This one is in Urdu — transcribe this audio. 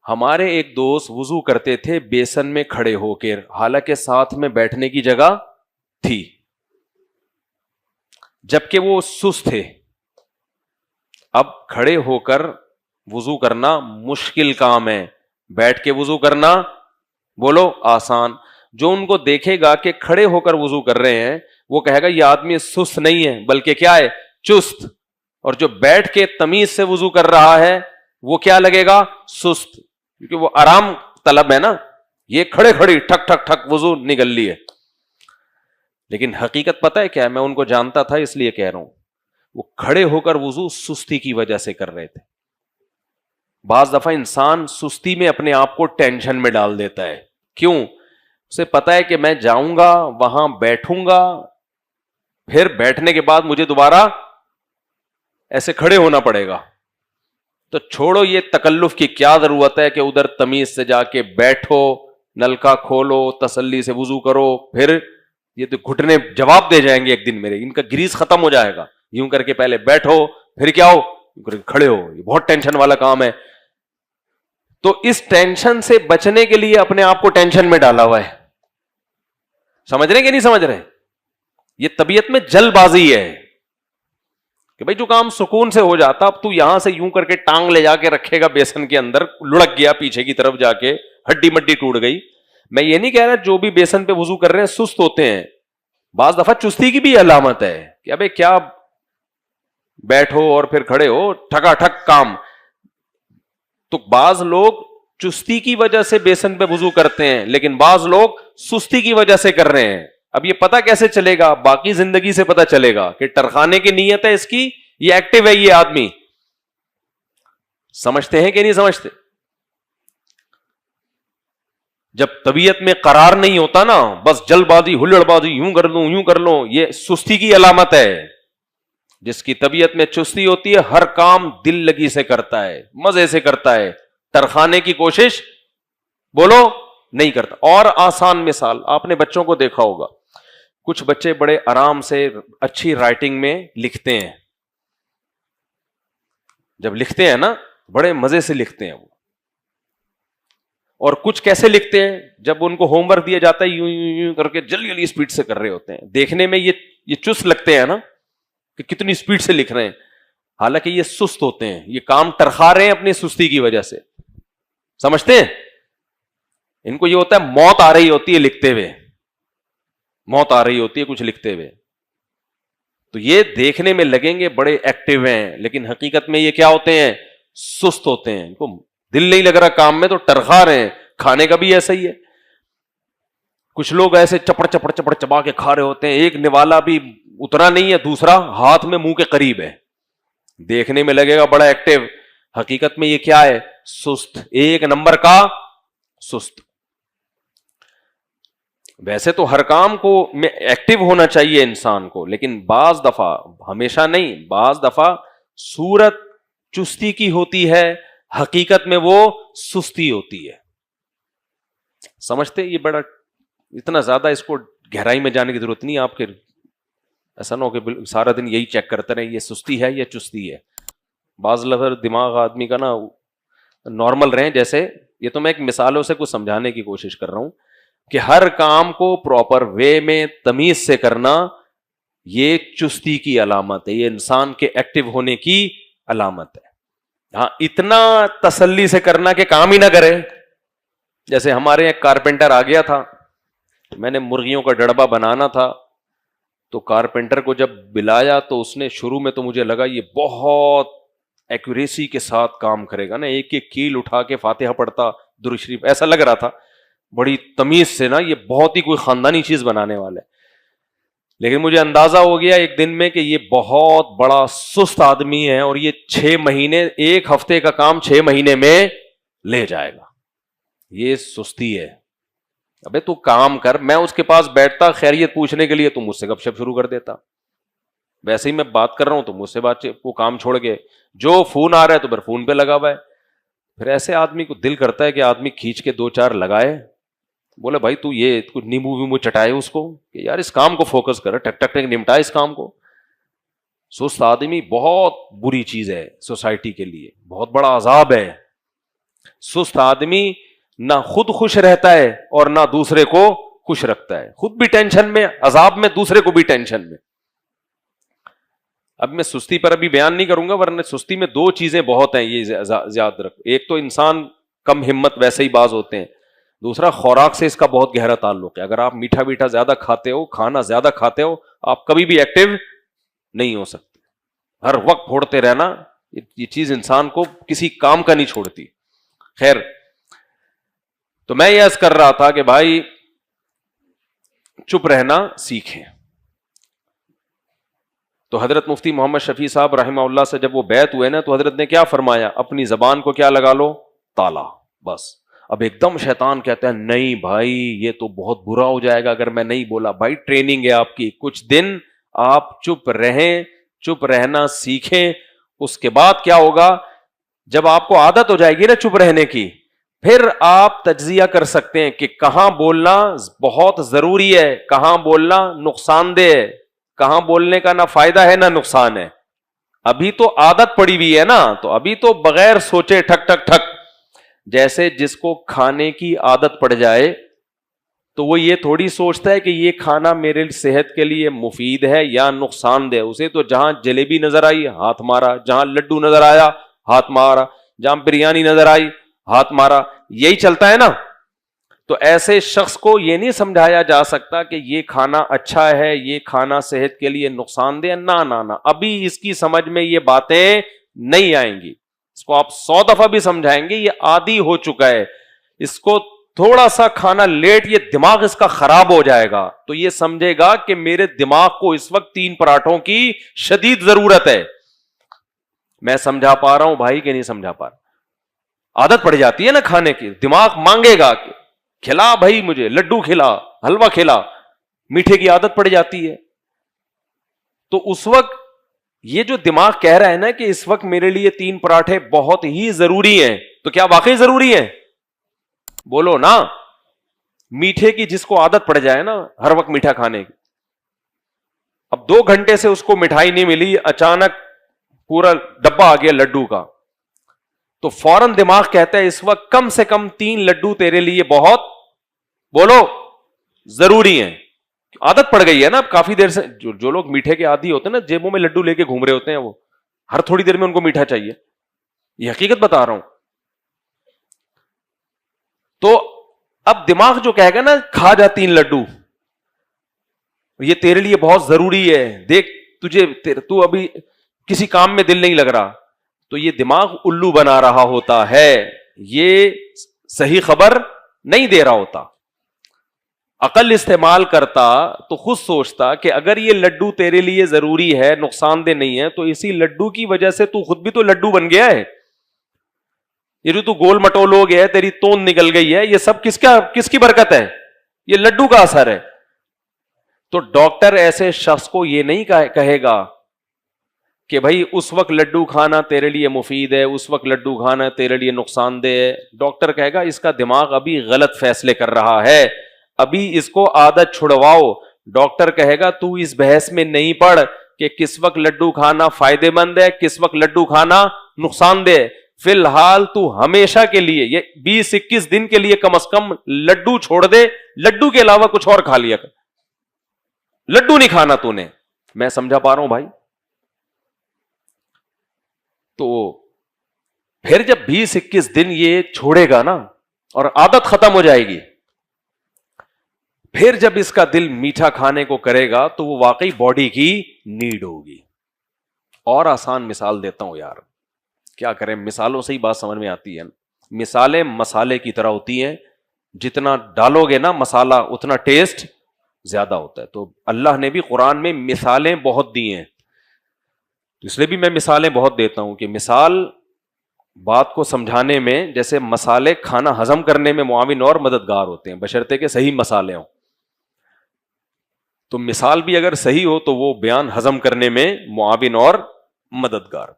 ہمارے ایک دوست وضو کرتے تھے بیسن میں کھڑے ہو کر، حالانکہ ساتھ میں بیٹھنے کی جگہ تھی، جبکہ وہ سست تھے۔ اب کھڑے ہو کر وضو کرنا مشکل کام ہے، بیٹھ کے وضو کرنا بولو آسان۔ جو ان کو دیکھے گا کہ کھڑے ہو کر وضو کر رہے ہیں، وہ کہے گا یہ آدمی سست نہیں ہے بلکہ کیا ہے، چست۔ اور جو بیٹھ کے تمیز سے وضو کر رہا ہے وہ کیا لگے گا، سست، کیونکہ وہ آرام طلب ہے نا، یہ کھڑے کھڑی ٹھک ٹھک ٹھک وضو نکل لی ہے۔ لیکن حقیقت پتہ ہے کیا ہے، میں ان کو جانتا تھا اس لیے کہہ رہا ہوں، وہ کھڑے ہو کر وضو سستی کی وجہ سے کر رہے تھے۔ بعض دفعہ انسان سستی میں اپنے آپ کو ٹینشن میں ڈال دیتا ہے، کیوں؟ اسے پتا ہے کہ میں جاؤں گا وہاں بیٹھوں گا، پھر بیٹھنے کے بعد مجھے دوبارہ ایسے کھڑے ہونا پڑے گا، تو چھوڑو یہ تکلف کی کیا ضرورت ہے کہ ادھر تمیز سے جا کے بیٹھو، نلکا کھولو، تسلی سے وضو کرو، پھر یہ تو گھٹنے جواب دے جائیں گے ایک دن میرے، ان کا گریز ختم ہو جائے گا۔ یوں کر کے پہلے بیٹھو پھر کیا ہو، کھڑے ہو، یہ بہت ٹینشن والا کام ہے۔ تو اس ٹینشن سے بچنے کے لیے اپنے آپ کو ٹینشن میں ڈالا ہوا ہے، سمجھ رہے کہ نہیں سمجھ رہے؟ یہ طبیعت میں جل بازی ہے کہ بھائی جو کام سکون سے ہو جاتا، اب تو یہاں سے یوں کر کے ٹانگ لے جا کے رکھے گا بیسن کے اندر، لڑک گیا پیچھے کی طرف جا کے، ہڈی مڈی ٹوٹ گئی۔ میں یہ نہیں کہہ رہا جو بھی بیسن پہ وضو کر رہے ہیں سست ہوتے ہیں، بعض دفعہ چستی کی بھی علامت ہے کہ ابے کیا بیٹھو اور پھر کھڑے ہو ٹھکا ٹھک کام۔ تو بعض لوگ چستی کی وجہ سے بیسن پہ وضو کرتے ہیں، لیکن بعض لوگ سستی کی وجہ سے کر رہے ہیں۔ اب یہ پتہ کیسے چلے گا؟ باقی زندگی سے پتہ چلے گا کہ ٹرخانے کی نیت ہے اس کی، یہ ایکٹیو ہے یہ آدمی۔ سمجھتے ہیں کہ نہیں سمجھتے؟ جب طبیعت میں قرار نہیں ہوتا نا، بس جلد بازی ہلڑ بازی، یوں کر لوں یوں کر لوں، یہ سستی کی علامت ہے۔ جس کی طبیعت میں چستی ہوتی ہے ہر کام دل لگی سے کرتا ہے، مزے سے کرتا ہے، ٹرخانے کی کوشش بولو نہیں کرتا۔ اور آسان مثال آپ نے بچوں کو دیکھا ہوگا، کچھ بچے بڑے آرام سے اچھی رائٹنگ میں لکھتے ہیں، جب لکھتے ہیں نا بڑے مزے سے لکھتے ہیں وہ، اور کچھ کیسے لکھتے ہیں، جب ان کو ہوم ورک دیا جاتا ہے یوں یوں یوں کر کے جلدی جلدی اسپیڈ سے کر رہے ہوتے ہیں، دیکھنے میں یہ چست لگتے ہیں نا کہ کتنی اسپیڈ سے لکھ رہے ہیں، حالانکہ یہ سست ہوتے ہیں، یہ کام ٹرخا رہے ہیں اپنی سستی کی وجہ سے۔ سمجھتے ہیں؟ ان کو یہ ہوتا ہے موت آ رہی ہوتی ہے لکھتے ہوئے، موت آ رہی ہوتی ہے کچھ لکھتے ہوئے، تو یہ دیکھنے میں لگیں گے بڑے ایکٹیو ہیں، لیکن حقیقت میں یہ کیا ہوتے ہیں؟ سست ہوتے ہیں، ان کو دل نہیں لگ رہا کام میں تو ٹرخا رہے ہیں۔ کھانے کا بھی ایسا ہی ہے، کچھ لوگ ایسے چپڑ چپڑ چپڑ چبا کے کھا رہے ہوتے ہیں، ایک نوالا بھی اتنا نہیں ہے، دوسرا ہاتھ میں منہ کے قریب ہے، دیکھنے میں لگے گا بڑا ایکٹیو، حقیقت میں یہ کیا ہے؟ سست، ایک نمبر کا سست۔ ویسے تو ہر کام کو میں ایکٹیو ہونا چاہیے انسان کو، لیکن بعض دفعہ، ہمیشہ نہیں، بعض دفعہ صورت چستی کی ہوتی ہے، حقیقت میں وہ سستی ہوتی ہے۔ سمجھتے؟ یہ بڑا اتنا زیادہ اس کو گہرائی میں جانے کی ضرورت نہیں آپ کے، ایسا نہ ہو کہ سارا دن یہی چیک کرتے رہے یہ سستی ہے یا چستی ہے۔ بعض لفظ دماغ آدمی کا نا نارمل رہیں، جیسے یہ تو میں ایک مثالوں سے کچھ سمجھانے کی کوشش کر رہا ہوں کہ ہر کام کو پراپر وے میں تمیز سے کرنا یہ چستی کی علامت ہے، یہ انسان کے ایکٹیو ہونے کی علامت ہے۔ ہاں، اتنا تسلی سے کرنا کہ کام ہی نہ کرے۔ جیسے ہمارے ایک کارپینٹر آ گیا تھا، میں نے مرغیوں کا ڈڑبا بنانا تھا، تو کارپینٹر کو جب بلایا تو اس نے شروع میں تو مجھے لگا یہ بہت ایکوریسی کے ساتھ کام کرے گا نا، ایک ایک کیل اٹھا کے فاتحہ پڑھتا، درود شریف، ایسا لگ رہا تھا بڑی تمیز سے نا، یہ بہت ہی کوئی خاندانی چیز بنانے والا ہے۔ لیکن مجھے اندازہ ہو گیا ایک دن میں کہ یہ بہت بڑا سست آدمی ہے، اور یہ 6 مہینے، ایک ہفتے کا کام 6 مہینے میں لے جائے گا، یہ سستی ہے۔ ابے تو کام کر، میں اس کے پاس بیٹھتا خیریت پوچھنے کے لیے، تو مجھ سے گپ شپ شروع کر دیتا، ویسے ہی میں بات کر رہا ہوں تو مجھ سے بات، وہ کام چھوڑ کے جو فون آ رہا ہے تو پھر فون پہ لگا ہوا ہے۔ پھر ایسے آدمی کو دل کرتا ہے کہ آدمی کھینچ کے 2-4 لگائے، بولے بھائی تو یہ کچھ نیمبو ویمبو چٹائے اس کو کہ یار اس کام کو فوکس کر، ٹک ٹک ٹک نمٹائے اس کام کو۔ سست آدمی بہت بری چیز ہے سوسائٹی کے لیے، بہت بڑا عذاب ہے۔ سست آدمی نہ خود خوش رہتا ہے اور نہ دوسرے کو خوش رکھتا ہے, خود بھی ٹینشن میں, عذاب میں, دوسرے کو بھی ٹینشن میں. اب میں سستی پر ابھی بیان نہیں کروں گا, ورنہ سستی میں دو چیزیں بہت ہیں, یہ یاد رکھ. ایک تو انسان کم ہمت ویسے ہی باز ہوتے ہیں, دوسرا خوراک سے اس کا بہت گہرا تعلق ہے. اگر آپ میٹھا میٹھا زیادہ کھاتے ہو, کھانا زیادہ کھاتے ہو, آپ کبھی بھی ایکٹیو نہیں ہو سکتے. ہر وقت پھوڑتے رہنا, یہ چیز انسان کو کسی کام کا نہیں چھوڑتی. خیر, تو میں یہ عرض کر رہا تھا کہ بھائی چپ رہنا سیکھیں. تو حضرت مفتی محمد شفیع صاحب رحمہ اللہ سے جب وہ بیعت ہوئے نا, تو حضرت نے کیا فرمایا, اپنی زبان کو کیا لگا لو, تالا. بس اب ایک دم شیطان کہتا ہے نہیں بھائی یہ تو بہت برا ہو جائے گا اگر میں نہیں بولا. بھائی ٹریننگ ہے آپ کی, کچھ دن آپ چپ رہیں, چپ رہنا سیکھیں. اس کے بعد کیا ہوگا, جب آپ کو عادت ہو جائے گی نا چپ رہنے کی, پھر آپ تجزیہ کر سکتے ہیں کہ کہاں بولنا بہت ضروری ہے, کہاں بولنا نقصان دہ ہے, کہاں بولنے کا نہ فائدہ ہے نہ نقصان ہے. ابھی تو عادت پڑی ہوئی ہے نا, تو ابھی تو بغیر سوچے ٹھک ٹھک ٹھک. جیسے جس کو کھانے کی عادت پڑ جائے تو وہ یہ تھوڑی سوچتا ہے کہ یہ کھانا میرے صحت کے لیے مفید ہے یا نقصان دہ. اسے تو جہاں جلیبی نظر آئی ہاتھ مارا, جہاں لڈو نظر آیا ہاتھ مارا, جہاں بریانی نظر آئی ہاتھ مارا, یہی چلتا ہے نا. تو ایسے شخص کو یہ نہیں سمجھایا جا سکتا کہ یہ کھانا اچھا ہے, یہ کھانا صحت کے لیے نقصان دہ. نہ, ابھی اس کی سمجھ میں یہ باتیں نہیں آئیں گی. اس کو آپ 100 دفعہ بھی سمجھائیں گے, یہ عادی ہو چکا ہے. اس کو تھوڑا سا کھانا لیٹ, یہ دماغ اس کا خراب ہو جائے گا, تو یہ سمجھے گا کہ میرے دماغ کو اس وقت 3 پراٹھوں کی شدید ضرورت ہے. میں سمجھا پا رہا ہوں بھائی کہ نہیں سمجھا پا رہا؟ عادت پڑ جاتی ہے نا کھانے کی, دماغ مانگے گا کہ کھلا بھائی مجھے, لڈو کھلا, حلوہ کھلا, میٹھے کی عادت پڑ جاتی ہے. تو اس وقت یہ جو دماغ کہہ رہا ہے نا کہ اس وقت میرے لیے 3 پراٹھے بہت ہی ضروری ہیں, تو کیا واقعی ضروری ہیں؟ بولو نا. میٹھے کی جس کو عادت پڑ جائے نا ہر وقت میٹھا کھانے کی, اب 2 گھنٹے سے اس کو مٹھائی نہیں ملی, اچانک پورا ڈبہ آ گیا لڈو کا, تو فوراً دماغ کہتا ہے اس وقت کم سے کم 3 لڈو تیرے لیے بہت, بولو, ضروری ہیں. عادت پڑ گئی ہے نا اب کافی دیر سے. جو لوگ میٹھے کے عادی ہوتے ہیں نا, جیبوں میں لڈو لے کے گھوم رہے ہوتے ہیں, وہ ہر تھوڑی دیر میں ان کو میٹھا چاہیے. یہ حقیقت بتا رہا ہوں. تو اب دماغ جو کہے گا نا کھا جا 3 لڈو, یہ تیرے لیے بہت ضروری ہے, دیکھ تو ابھی کسی کام میں دل نہیں لگ رہا, تو یہ دماغ الو بنا رہا ہوتا ہے, یہ صحیح خبر نہیں دے رہا ہوتا. عقل استعمال کرتا تو خود سوچتا کہ اگر یہ لڈو تیرے لیے ضروری ہے, نقصان دہ نہیں ہے, تو اسی لڈو کی وجہ سے تو خود بھی تو لڈو بن گیا ہے. یہ جو تو گول مٹول ہو گیا ہے, تیری توند نکل گئی ہے, یہ سب کس کی برکت ہے؟ یہ لڈو کا اثر ہے. تو ڈاکٹر ایسے شخص کو یہ نہیں کہے گا کہ بھائی اس وقت لڈو کھانا تیرے لیے مفید ہے, اس وقت لڈو کھانا تیرے لیے نقصان دہ ہے. ڈاکٹر کہے گا اس کا دماغ ابھی غلط فیصلے کر رہا ہے, ابھی اس کو عادت چھڑواؤ. ڈاکٹر کہے گا تو اس بحث میں نہیں پڑ کہ کس وقت لڈو کھانا فائدے مند ہے, کس وقت لڈو کھانا نقصان دہ ہے. فی الحال تو ہمیشہ کے لیے یہ 20-21 دن کے لیے کم از کم لڈو چھوڑ دے, لڈو کے علاوہ کچھ اور کھا لیا کر, لڈو نہیں کھانا تو نے. میں سمجھا پا رہا ہوں بھائی؟ تو پھر جب 20-21 دن یہ چھوڑے گا نا اور عادت ختم ہو جائے گی, پھر جب اس کا دل میٹھا کھانے کو کرے گا تو وہ واقعی باڈی کی نیڈ ہوگی. اور آسان مثال دیتا ہوں یار, کیا کریں, مثالوں سے ہی بات سمجھ میں آتی ہے. مثالیں مسالے کی طرح ہوتی ہیں, جتنا ڈالو گے نا مسالہ اتنا ٹیسٹ زیادہ ہوتا ہے. تو اللہ نے بھی قرآن میں مثالیں بہت دی ہیں, اس لیے بھی میں مثالیں بہت دیتا ہوں کہ مثال بات کو سمجھانے میں, جیسے مسالے کھانا ہضم کرنے میں معاون اور مددگار ہوتے ہیں بشرطے کہ صحیح مسالے ہوں. تو مثال بھی اگر صحیح ہو تو وہ بیان ہضم کرنے میں معاون اور مددگار.